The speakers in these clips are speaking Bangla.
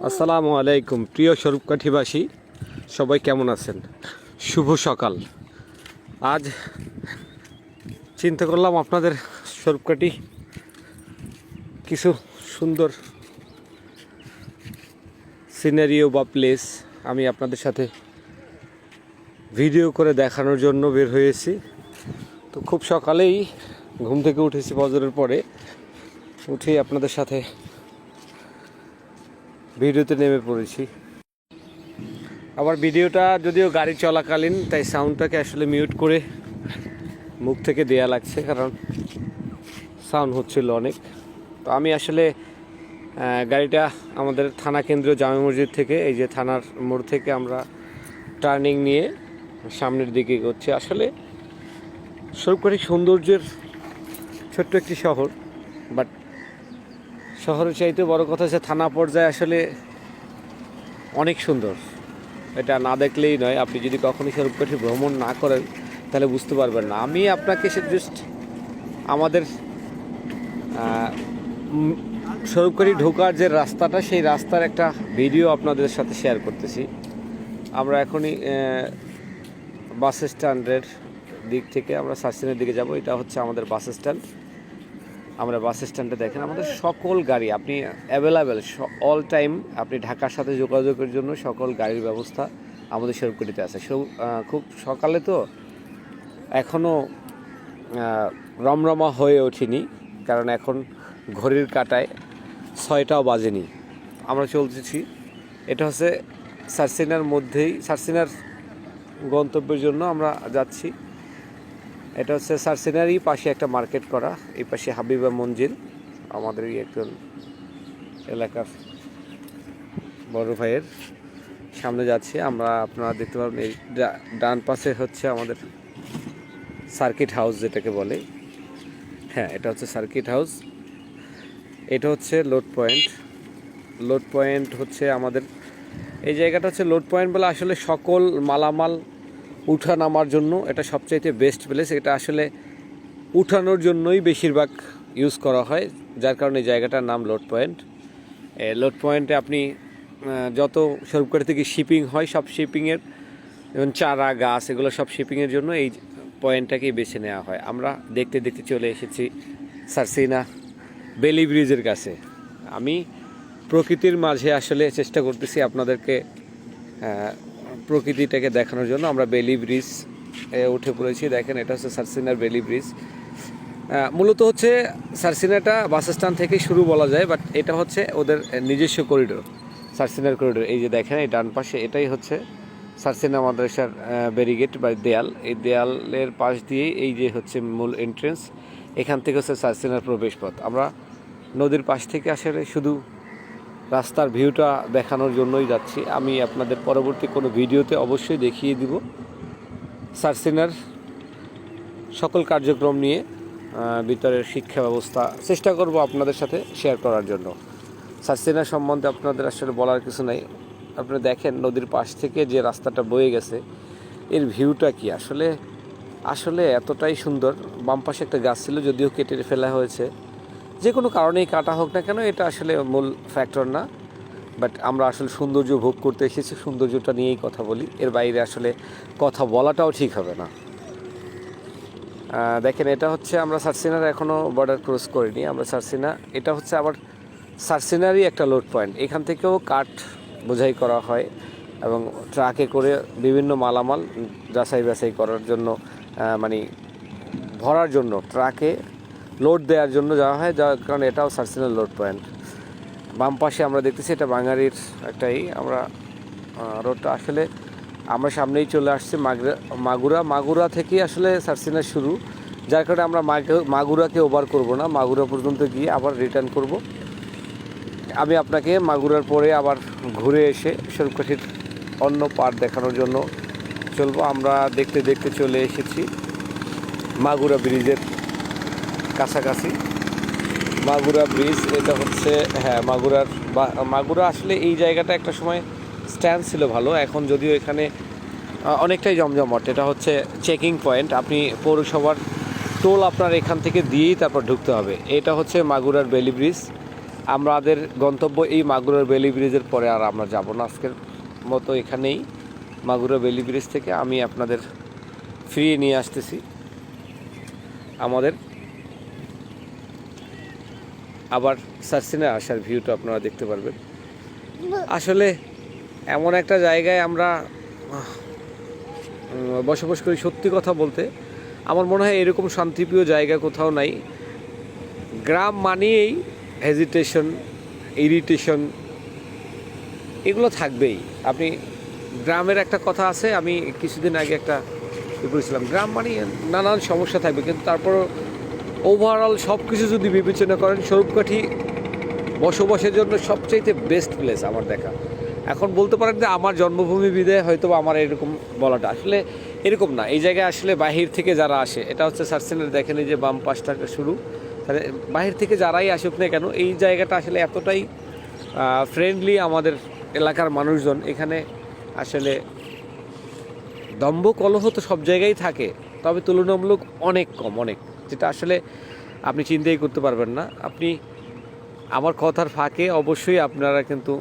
আসসালামু আলাইকুম প্রিয় স্বরূপকাঠিবাসী, সবাই কেমন আছেন? শুভ সকাল। আজ চিন্তা করলাম আপনাদের স্বরূপকাঠি কিছু সুন্দর সিনারিও বা প্লেস আমি আপনাদের সাথে ভিডিও করে দেখানোর জন্য বের হয়েছি। তো খুব সকালেই ঘুম থেকে উঠেছি, ফজরের পরে উঠেই আপনাদের সাথে ভিডিওতে নেমে পড়েছি। আবার ভিডিওটা যদিও গাড়ি চলাকালীন, তাই সাউন্ডটাকে আসলে মিউট করে মুখ থেকে দেয়া লাগছে, কারণ সাউন্ড হচ্ছিল অনেক। তো আমি আসলে গাড়িটা আমাদের থানা কেন্দ্রীয় জামে মসজিদ থেকে, এই যে থানার মোড় থেকে আমরা টার্নিং নিয়ে সামনের দিকে এগোচ্ছি। আসলে স্বরূপকাঠি সৌন্দর্যের ছোট্ট একটি শহর, বাট শহরের চাইতে বড় কথা হচ্ছে থানা পর্যায়ে আসলে অনেক সুন্দর। এটা না দেখলেই নয়, আপনি যদি কখনই স্বরূপকাঠি ভ্রমণ না করেন তাহলে বুঝতে পারবেন না। আমি আপনাকে জাস্ট আমাদের স্বরূপকাঠি ঢোকার যে রাস্তাটা, সেই রাস্তার একটা ভিডিও আপনাদের সাথে শেয়ার করতেছি। আমরা এখনই বাস স্ট্যান্ডের দিক থেকে আমরা সার্সিনের দিকে যাব। এটা হচ্ছে আমাদের বাস স্ট্যান্ড। আমরা বাস স্ট্যান্ডে দেখেন আমাদের সকল গাড়ি আপনি অ্যাভেলেবেল, অল টাইম আপনি ঢাকার সাথে যোগাযোগের জন্য সকল গাড়ির ব্যবস্থা আমাদের স্বরূপকাঠিতে আছে। খুব সকালে তো এখনও রমরমা হয়ে ওঠেনি, কারণ এখন ঘড়ির কাঁটায় 6টাও বাজেনি। আমরা চলতেছি, এটা হচ্ছে সার্সিনার মধ্যেই, সার্সিনার গন্তব্যের জন্য আমরা যাচ্ছি। এটা হচ্ছে সার্সিনারই পাশে একটা মার্কেট করা, এই পাশে হাবিবা মঞ্জিল, আমাদেরই একজন এলাকার বড় ভাইয়ের সামনে যাচ্ছি আমরা। আপনারা দেখতে পাবেন এই ডান পাশে হচ্ছে আমাদের সার্কিট হাউস যেটাকে বলে। হ্যাঁ, এটা হচ্ছে সার্কিট হাউস। এটা হচ্ছে লোড পয়েন্ট। লোড পয়েন্ট হচ্ছে আমাদের এই জায়গাটা হচ্ছে লোড পয়েন্ট বলে, আসলে সকল মালামাল উঠা নামার জন্য এটা সবচাইতে বেস্ট প্লেস। এটা আসলে উঠানোর জন্যই বেশিরভাগ ইউজ করা হয়, যার কারণে জায়গাটার নাম লোড পয়েন্ট। লোড পয়েন্টে আপনি যত স্বরূপকাঠি থেকে শিপিং হয়, সব শিপিংয়ের যেমন চারা গাছ এগুলো সব শিপিংয়ের জন্য এই পয়েন্টটাকেই বেছে নেওয়া হয়। আমরা দেখতে দেখতে চলে এসেছি সার্সিনা বেলি ব্রিজের কাছে। আমি প্রকৃতির মাঝে আসলে চেষ্টা করতেছি আপনাদেরকে প্রকৃতিটাকে দেখানোর জন্য। আমরা বেলি ব্রিজ উঠে পড়েছি। দেখেন, এটা হচ্ছে সার্সিনার বেলি ব্রিজ। মূলত হচ্ছে সার্সিনাটা বাস স্ট্যান্ড থেকে শুরু বলা যায়, বাট এটা হচ্ছে ওদের নিজস্ব করিডোর, সার্সিনার করিডোর। এই যে দেখেন এই ডান পাশে, এটাই হচ্ছে সার্সিনা মাদ্রাসার ব্যারিগেট বা দেয়াল। এই দেয়ালের পাশ দিয়ে এই যে হচ্ছে মূল এন্ট্রেন্স, এখান থেকে হচ্ছে সার্সিনার প্রবেশপথ। আমরা নদীর পাশ থেকে আসলে শুধু রাস্তার ভিউটা দেখানোর জন্যই যাচ্ছি। আমি আপনাদের পরবর্তী কোনো ভিডিওতে অবশ্যই দেখিয়ে দিব সার্সিনার সকল কার্যক্রম নিয়ে, ভিতরের শিক্ষা ব্যবস্থা চেষ্টা করব আপনাদের সাথে শেয়ার করার জন্য। সার্সিনা সম্বন্ধে আপনাদের আসলে বলার কিছু নাই। আপনারা দেখেন নদীর পাশ থেকে যে রাস্তাটা বয়ে গেছে, এর ভিউটা কি আসলে আসলে এতটাই সুন্দর। বাম পাশে একটা গাছ ছিল, যদিও কেটে ফেলা হয়েছে, যে কোনো কারণেই কাটা হোক না কেন, এটা আসলে মূল ফ্যাক্টর না। বাট আমরা আসলে সৌন্দর্য ভোগ করতে এসেছি, সৌন্দর্যটা নিয়েই কথা বলি, এর বাইরে আসলে কথা বলাটাও ঠিক হবে না। দেখেন, এটা হচ্ছে আমরা সার্সিনার এখনও বর্ডার ক্রস করিনি আমরা সার্সিনা। এটা হচ্ছে আবার সার্সিনারই একটা লোড পয়েন্ট। এখান থেকেও কাঠ বোঝাই করা হয় এবং ট্রাকে করে বিভিন্ন মালামাল যাচাই বাছাই করার জন্য, মানে ভরার জন্য ট্রাকে লোড দেওয়ার জন্য যাওয়া হয়, যার কারণে এটাও সার্সিনার লোড পয়েন্ট। বাম পাশে আমরা দেখতেছি এটা বাঙালির একটাই। আমরা রোডটা আসলে আমরা সামনেই চলে আসছি মাগুরা থেকেই আসলে সার্সিনা শুরু, যার কারণে আমরা মাগুরাকে ওভার করব না, মাগুরা পর্যন্ত গিয়ে আবার রিটার্ন করব। আমি আপনাকে মাগুরার পরে আবার ঘুরে এসে স্বরূপকাঠির অন্য পার্ট দেখানোর জন্য চলবো। আমরা দেখতে দেখতে চলে এসেছি মাগুরা ব্রিজের কাছাকাছি। মাগুরা ব্রিজ, এটা হচ্ছে হ্যাঁ মাগুরা আসলে এই জায়গাটা একটা সময় স্ট্যান্ড ছিল ভালো, এখন যদিও এখানে অনেকটাই জমজমাট। এটা হচ্ছে চেকিং পয়েন্ট, আপনি পৌরসভার টোল আপনার এখান থেকে দিয়েই তারপর ঢুকতে হবে। এটা হচ্ছে মাগুরার বেলি ব্রিজ। আমাদের গন্তব্য এই মাগুরার বেলি ব্রিজের পরে আর আমরা যাব না। আজকের মতো এখানেই মাগুরা বেলি ব্রিজ থেকে আমি আপনাদের ফিরিয়ে নিয়ে আসতেছি আমাদের আবার সার্সিনা আসার ভিউটা আপনারা দেখতে পারবেন। আসলে এমন একটা জায়গায় আমরা বসবাস করি, সত্যি কথা বলতে আমার মনে হয় এরকম শান্তিপ্রিয় জায়গা কোথাও নাই। গ্রাম মানেই হেজিটেশন, ইরিটেশন, এগুলো থাকবেই। আপনি গ্রামের একটা কথা আছে, আমি কিছুদিন আগে একটা বলেছিলাম, গ্রাম মানে নানান সমস্যা থাকবে, কিন্তু তারপরও ওভারঅল সব কিছু যদি বিবেচনা করেন স্বরূপকাঠি বসবাসের জন্য সবচাইতে বেস্ট প্লেস আমার দেখা। এখন বলতে পারেন যে আমার জন্মভূমি বিদায় হয়তো আমার এরকম বলাটা আসলে এরকম না। এই জায়গায় আসলে বাহির থেকে যারা আসে, এটা হচ্ছে সার্সিনার, দেখেন এই যে বাম পাশটা শুরু, তাহলে বাহির থেকে যারাই আসুক না কেন এই জায়গাটা আসলে এতটাই ফ্রেন্ডলি। আমাদের এলাকার মানুষজন এখানে আসলে দম্ভ কলহ তো সব জায়গায় থাকে, তবে তুলনামূলক অনেক কম, অনেক, যেটা আসলে আপনি চিন্তাই করতে পারবেন না। আপনি আমার কথার ফাঁকে অবশ্যই আপনারা কিন্তু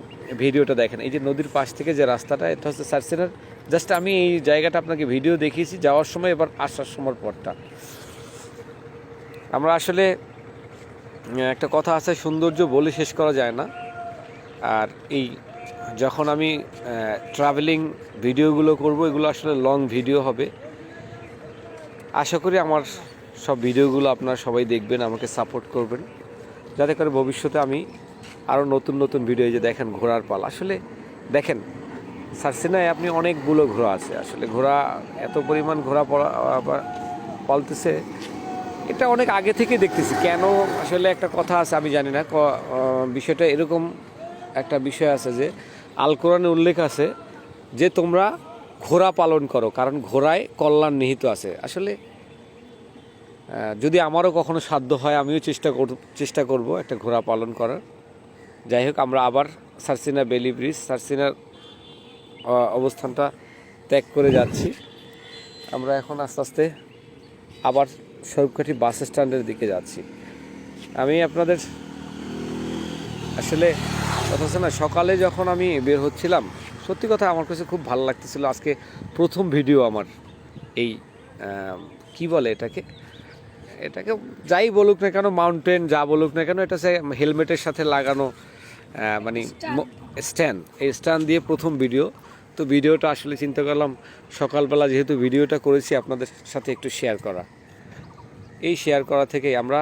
ভিডিওটা দেখেন। এই যে নদীর পাশ থেকে যে রাস্তাটা, এটা হচ্ছে সার্সিনার। জাস্ট আমি এই জায়গাটা আপনাকে ভিডিও দেখিয়েছি যাওয়ার সময়, এবার আসার সময় পরটা। আমরা আসলে একটা কথা আছে, সৌন্দর্য বলে শেষ করা যায় না। আর এই যখন আমি ট্রাভেলিং ভিডিওগুলো করব, এগুলো আসলে লং ভিডিও হবে। আশা করি আমার সব ভিডিওগুলো আপনারা সবাই দেখবেন, আমাকে সাপোর্ট করবেন, যাতে করে ভবিষ্যতে আমি আরও নতুন নতুন ভিডিও, যে দেখেন ঘোড়ার পাল, আসলে দেখেন সার্সিনায় আপনি অনেকগুলো ঘোড়া আছে। আসলে ঘোড়া এত পরিমাণ ঘোড়া পালতেছে, এটা অনেক আগে থেকে দেখতেছি। কেন আসলে একটা কথা আছে, আমি জানি না, বিষয়টা এরকম একটা বিষয় আছে যে আল কোরআনে উল্লেখ আছে যে তোমরা ঘোড়া পালন করো, কারণ ঘোড়ায় কল্যাণ নিহিত আছে। আসলে যদি আমারও কখনো সাধ্য হয় আমিও চেষ্টা করব একটা ঘোড়া পালন করার। যাই হোক, আমরা আবার সার্সিনা বেলি ব্রিজ, সার্সিনার অবস্থানটা ত্যাগ করে যাচ্ছি। আমরা এখন আস্তে আস্তে আবার স্বরূপকাঠি বাস স্ট্যান্ডের দিকে যাচ্ছি। আমি আপনাদের আসলে কথা হচ্ছে না, সকালে যখন আমি বের হচ্ছিলাম, সত্যি কথা আমার কাছে খুব ভালো লাগতেছিল। আজকে প্রথম ভিডিও আমার এই কি বলে এটাকে যাই বলুক না কেন, মাউন্টেন যা বলুক না কেন, এটা হচ্ছে হেলমেটের সাথে লাগানো মানে স্ট্যান্ড, এই স্ট্যান্ড দিয়ে প্রথম ভিডিও। তো ভিডিওটা আসলে চিন্তা করলাম সকালবেলা যেহেতু ভিডিওটা করেছি আপনাদের সাথে একটু শেয়ার করা। এই শেয়ার করা থেকেই আমরা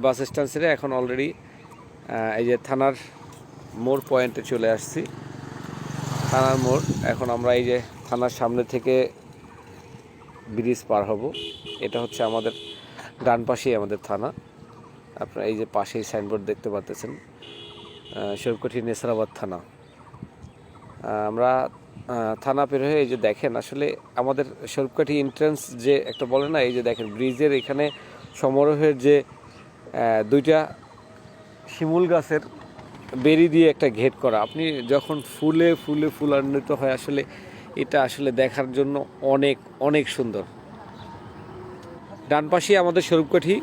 বাস স্ট্যান্ড ছেড়ে এখন অলরেডি এই যে থানার মোড় পয়েন্টে চলে আসছি। থানার মোড়, এখন আমরা এই যে থানার সামনে থেকে ব্রিজ পার হব। এটা হচ্ছে আমাদের ডান পাশেই আমাদের থানা। আপনারা এই যে পাশেই সাইনবোর্ড দেখতে পাচ্ছেন, স্বরূপকাঠি নেসরাবাদ থানা। আমরা থানা পের হয়ে এই যে দেখেন, আসলে আমাদের স্বরূপকাঠি এন্ট্রান্স যে একটা বলে না, এই যে দেখেন ব্রিজের এখানে সমারোহের যে দুইটা শিমুল গাছের বেরি দিয়ে একটা ঘেট করা, আপনি যখন ফুলে ফুলে ফুলান্বিত হয়, আসলে এটা আসলে দেখার জন্য অনেক অনেক সুন্দর। ডান পাশে আমাদের স্বরূপকাঠি,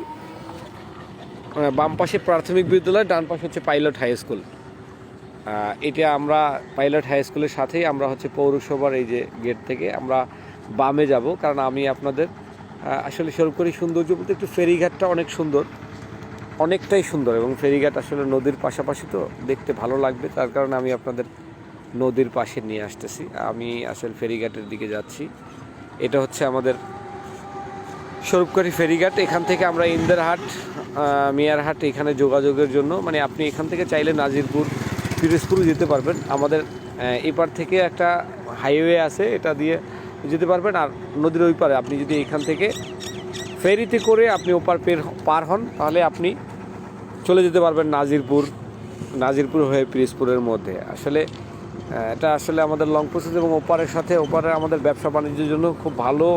বাম পাশে প্রাথমিক বিদ্যালয়, ডান পাশে হচ্ছে পাইলট হাই স্কুল। এটা আমরা পাইলট হাই স্কুলের সাথেই আমরা হচ্ছে পৌরসভার এই যে গেট থেকে আমরা বামে যাব, কারণ আমি আপনাদের আসলে স্বরূপকাঠি সৌন্দর্য বলতে একটু ফেরিঘাটটা অনেক সুন্দর, অনেকটাই সুন্দর, এবং ফেরিঘাট আসলে নদীর পাশাপাশি তো দেখতে ভালো লাগবে, তার কারণে আমি আপনাদের নদীর পাশে নিয়ে আসতেছি। আমি আসলে ফেরিঘাটের দিকে যাচ্ছি। এটা হচ্ছে আমাদের স্বরূপকাঠি ফেরিঘাট। এখান থেকে আমরা ইন্দারহাট, মিয়ারহাট এখানে যোগাযোগের জন্য, মানে আপনি এখান থেকে চাইলে নাজিরপুর, পিরোজপুরও যেতে পারবেন। আমাদের এপার থেকে একটা হাইওয়ে আছে, এটা দিয়ে যেতে পারবেন। আর নদীর ওই পারে আপনি যদি এখান থেকে ফেরিতে করে আপনি ওপার পার হন, তাহলে আপনি চলে যেতে পারবেন নাজিরপুর হয়ে পিরোজপুরের মধ্যে। আসলে এটা আসলে আমাদের লং প্রসেস, এবং ওপারের সাথে ওপারে আমাদের ব্যবসা বাণিজ্যের জন্য খুব ভালো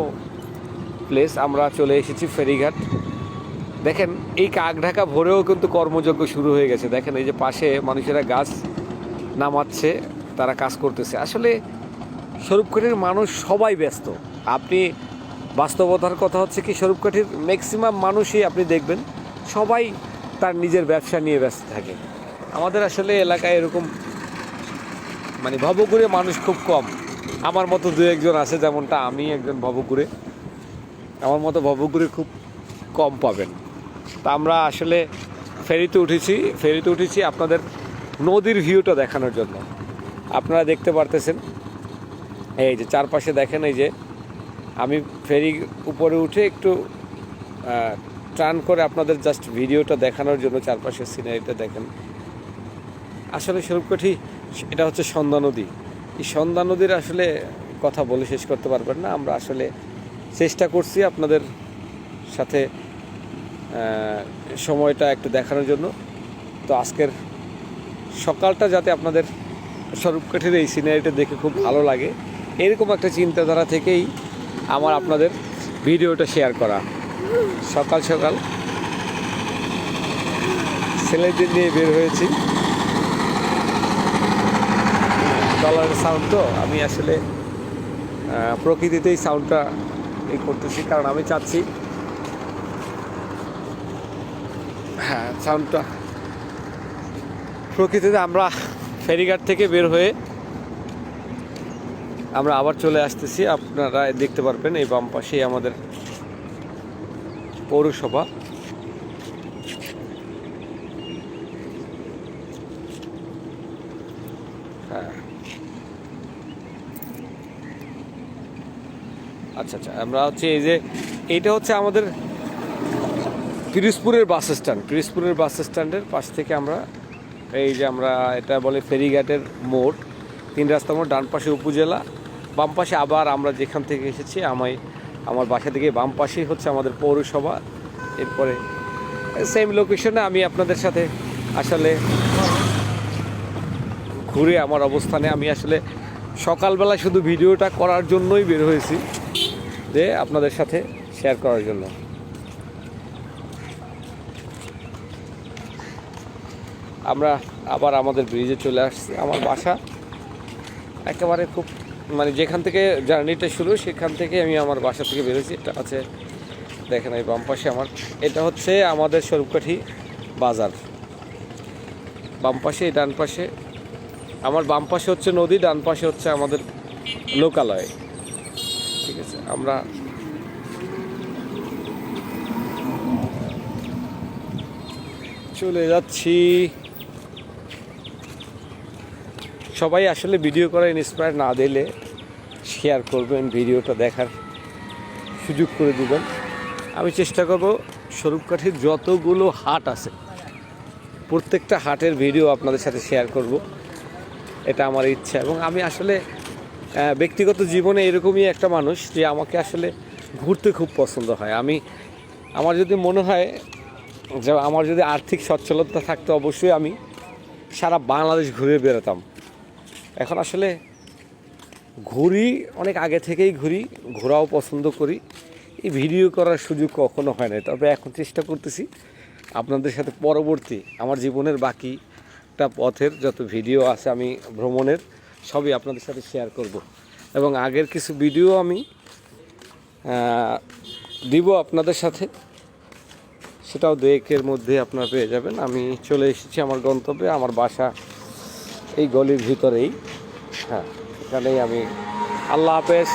প্লেস। আমরা চলে এসেছি ফেরিঘাট। দেখেন এই কাকঢাকা ভোরেও কিন্তু কর্মযজ্ঞ শুরু হয়ে গেছে। দেখেন এই যে পাশে মানুষেরা গাছ নামাচ্ছে, তারা কাজ করতেছে। আসলে স্বরূপকাঠির মানুষ সবাই ব্যস্ত। আপনি বাস্তবতার কথা হচ্ছে কি, স্বরূপকাঠির ম্যাক্সিমাম মানুষই আপনি দেখবেন সবাই তার নিজের ব্যবসা নিয়ে ব্যস্ত থাকে। আমাদের আসলে এলাকায় এরকম মানে ভবঘুরে মানুষ খুব কম। আমার মতো দু একজন আছে, যেমনটা আমি একজন ভবঘুরে। আমার মতো ভবঘুরে খুব কম পাবেন। তা আমরা আসলে ফেরিতে উঠেছি আপনাদের নদীর ভিউটা দেখানোর জন্য। আপনারা দেখতে পারতেছেন, এই যে চারপাশে দেখেন, এই যে আমি ফেরি উপরে উঠে একটু টার্ন করে আপনাদের জাস্ট ভিডিওটা দেখানোর জন্য চারপাশের সিনারিটা দেখেন। আসলে স্বরূপকাঠি এটা হচ্ছে সন্ধ্যা নদী। এই সন্ধ্যা নদীর আসলে কথা বলে শেষ করতে পারবেন না। আমরা আসলে চেষ্টা করছি আপনাদের সাথে সময়টা একটু দেখানোর জন্য। তো আজকের সকালটা যাতে আপনাদের স্বরূপকাঠির এই সিনারিটা দেখে খুব ভালো লাগে, এরকম একটা চিন্তাধারা থেকেই আমার আপনাদের ভিডিওটা শেয়ার করা। সকাল সকাল ছেলেদের নিয়ে বের হয়েছি। ডলারের সাউন্ড তো আমি আসলে প্রকৃতিতেই সাউন্ডটা করতেছি, কারণ আমি চাচ্ছি সাউন্ডটা প্রকৃতিতে। আমরা ফেরিঘাট থেকে বের হয়ে আমরা আবার চলে আসতেছি। আপনারা দেখতে পারবেন এই বাম পাশেই আমাদের পৌরসভা। হ্যাঁ, আচ্ছা আচ্ছা, আমরা হচ্ছে এই যে এইটা হচ্ছে আমাদের পিরোজপুরের বাস স্ট্যান্ড। পিরোজপুরের বাস স্ট্যান্ডের পাশ থেকে আমরা এই যে আমরা এটা বলে ফেরিঘাটের মোড়, 3 রাস্তা মোড়। ডান পাশে উপজেলা, বাম পাশে আবার আমরা যেখান থেকে এসেছি আমার বাসা থেকে বাম পাশেই হচ্ছে আমাদের পৌরসভা। এরপরে সেম লোকেশনে আমি আপনাদের সাথে আসলে ঘুরে আমার অবস্থানে আমি আসলে সকালবেলা শুধু ভিডিওটা করার জন্যই বের হয়েছি, যে আপনাদের সাথে শেয়ার করার জন্য। আমরা আবার আমাদের ব্রিজে চলে আসছি। আমার বাসা একেবারে খুব মানে যেখান থেকে জার্নিটা শুরু সেখান থেকে আমি আমার বাসা থেকে বেরোছি। এটা আছে দেখেন এই বাম পাশে আমার, এটা হচ্ছে আমাদের স্বরূপকাঠি বাজার। বাম পাশে, ডান পাশে আমার, বাম পাশে হচ্ছে নদী, ডান পাশে হচ্ছে আমাদের লোকালয়। ঠিক আছে, আমরা চলে যাচ্ছি। সবাই আসলে ভিডিও করে ইন্সপায়ার না দিলে শেয়ার করবেন, ভিডিওটা দেখার সুযোগ করে দিবেন। আমি চেষ্টা করব স্বরূপকাঠির যতগুলো হাট আছে প্রত্যেকটা হাটের ভিডিও আপনাদের সাথে শেয়ার করব, এটা আমার ইচ্ছা। এবং আমি আসলে ব্যক্তিগত জীবনে এরকমই একটা মানুষ যে আমাকে আসলে ঘুরতে খুব পছন্দ হয়। আমার যদি মনে হয় যে আমার যদি আর্থিক সচ্ছলতা থাকতো, অবশ্যই আমি সারা বাংলাদেশ ঘুরে বেরোতাম। এখন আসলে ঘুরি, অনেক আগে থেকেই ঘুরি, ঘোরাও পছন্দ করি। এই ভিডিও করার সুযোগ কখনো হয় না, তবে এখন চেষ্টা করতেছি আপনাদের সাথে পরবর্তী আমার জীবনের বাকিটা পথের যত ভিডিও আছে আমি ভ্রমণের, সবই আপনাদের সাথে শেয়ার করব। এবং আগের কিছু ভিডিও আমি দিব আপনাদের সাথে, সেটাও 2-1-এর মধ্যে আপনারা পেয়ে যাবেন। আমি চলে এসেছি আমার গন্তব্যে। আমার বাসা এই গলির ভিতরেই। হ্যাঁ, এখানেই আমি। আল্লাহ হাফেজ।